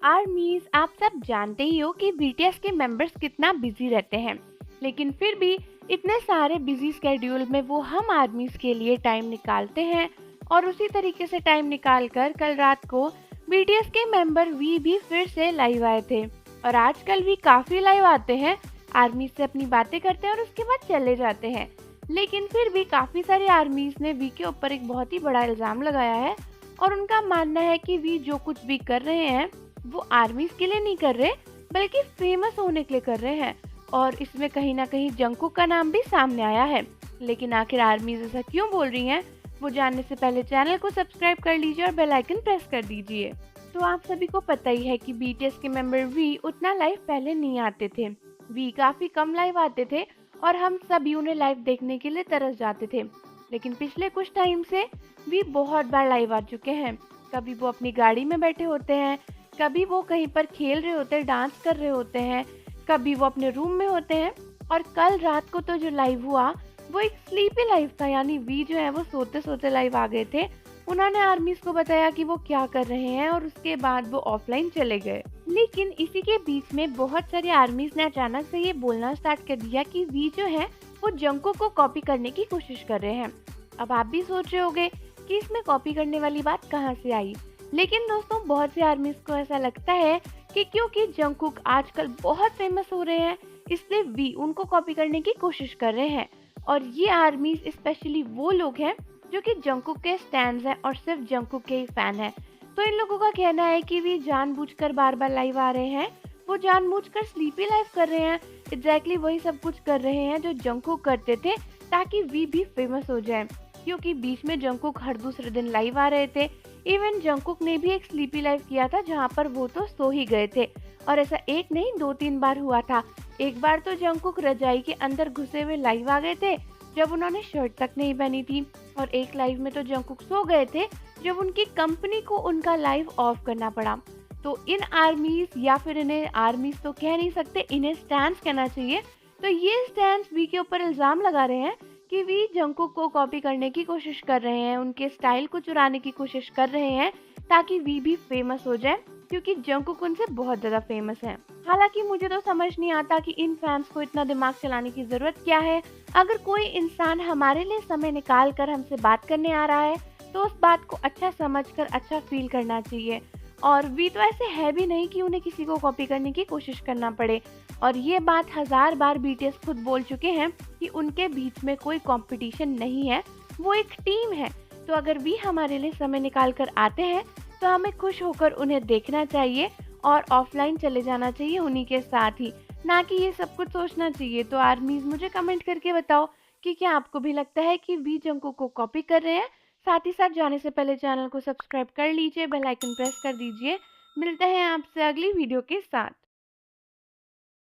आर्मीज आप सब जानते ही हो कि बीटीएस के मेंबर्स कितना बिजी रहते हैं, लेकिन फिर भी इतने सारे बिजी स्केड्यूल में वो हम आर्मीज के लिए टाइम निकालते हैं। और उसी तरीके से टाइम निकाल कर कल रात को बीटीएस के मेंबर वी भी फिर से लाइव आए थे। और आजकल भी काफी लाइव आते हैं, आर्मीज से अपनी बातें करते हैं और उसके बाद चले जाते हैं। लेकिन फिर भी काफी सारे आर्मीज ने वी के ऊपर एक बहुत ही बड़ा इल्जाम लगाया है और उनका मानना है कि वी जो कुछ भी कर रहे हैं वो आर्मीज के लिए नहीं कर रहे, बल्कि फेमस होने के लिए कर रहे हैं। और इसमें कहीं ना कहीं जंकुक का नाम भी सामने आया है। लेकिन आखिर आर्मीज ऐसा क्यों बोल रही हैं, वो जानने से पहले चैनल को सब्सक्राइब कर लीजिए और बेल आइकन प्रेस कर दीजिए। तो आप सभी को पता ही है कि बीटीएस के मेंबर वी उतना लाइव पहले नहीं आते थे। वी काफी कम लाइव आते थे और हम सभी उन्हें लाइव देखने के लिए तरस जाते थे। लेकिन पिछले कुछ टाइम से वी बहुत बार लाइव आ चुके हैं। कभी वो अपनी गाड़ी में बैठे होते हैं, कभी वो कहीं पर खेल रहे होते हैं, डांस कर रहे होते हैं, कभी वो अपने रूम में होते हैं। और कल रात को तो जो लाइव हुआ वो एक स्लीपी लाइव था, यानी वी जो है वो सोते सोते लाइव आ गए थे। उन्होंने आर्मीज को बताया कि वो क्या कर रहे हैं और उसके बाद वो ऑफलाइन चले गए। लेकिन इसी के बीच में बहुत सारे आर्मीज ने अचानक से ये बोलना स्टार्ट कर दिया कि वी जो है वो जंकुक को कॉपी करने की कोशिश कर रहे हैं। अब आप भी सोच रहे होंगे कि इसमें कॉपी करने वाली बात कहाँ से आई। लेकिन दोस्तों, बहुत से आर्मीज को ऐसा लगता है कि क्योंकि जंकुक आजकल बहुत फेमस हो रहे हैं, इसलिए वी उनको कॉपी करने की कोशिश कर रहे हैं। और ये आर्मीज स्पेशली वो लोग हैं जो कि जंकुक के स्टैंड्स हैं और सिर्फ जंकुक के ही फैन हैं। तो इन लोगों का कहना है कि वे जानबूझकर बार बार लाइव आ रहे हैं, वो जानबूझकर स्लीपी लाइव कर रहे हैं, एग्जैक्टली वही सब कुछ कर रहे हैं जो जंकुक करते थे, ताकि वी भी फेमस हो जाए। क्योंकि बीच में जंकुक हर दूसरे दिन लाइव आ रहे थे। इवन जंकुक ने भी एक स्लीपी लाइव किया था जहाँ पर वो तो सो ही गए थे। और ऐसा एक नहीं 2-3 बार हुआ था। एक बार तो जंकुक रजाई के अंदर घुसे हुए लाइव आ गए थे जब उन्होंने शर्ट तक नहीं पहनी थी। और एक लाइव में तो जंकुक सो गए थे जब उनकी कंपनी को उनका लाइव ऑफ करना पड़ा। तो इन आर्मीज, या फिर इन्हें आर्मीज तो कह नहीं सकते, इन्हें स्टैंड्स कहना चाहिए। तो ये स्टैंड्स वी के ऊपर इल्जाम लगा रहे हैं कि वी जंकुक को कॉपी करने की कोशिश कर रहे हैं, उनके स्टाइल को चुराने की कोशिश कर रहे हैं, ताकि वी भी फेमस हो जाए, क्योंकि जंकुक उनसे बहुत ज्यादा फेमस है। हालांकि मुझे तो समझ नहीं आता कि इन फैंस को इतना दिमाग चलाने की जरूरत क्या है। अगर कोई इंसान हमारे लिए समय निकाल कर हमसे बात करने आ रहा है तो उस बात को अच्छा समझकर अच्छा फील करना चाहिए। और वी तो ऐसे है भी नहीं कि उन्हें किसी को कॉपी करने की कोशिश करना पड़े। और ये बात 1000 बार बीटीएस खुद बोल चुके हैं कि उनके बीच में कोई कंपटीशन नहीं है, वो एक टीम है। तो अगर वी हमारे लिए समय निकाल कर आते हैं तो हमें खुश होकर उन्हें देखना चाहिए और ऑफलाइन चले जाना चाहिए उन्हीं के साथ ही, ना कि ये सब कुछ सोचना चाहिए। तो आर्मीज मुझे कमेंट करके बताओ कि क्या आपको भी लगता है कि वी जंकुक को कॉपी कर रहे हैं। साथ ही साथ जाने से पहले चैनल को सब्सक्राइब कर लीजिए, बेल आइकन प्रेस कर दीजिए। मिलते हैं आपसे अगली वीडियो के साथ।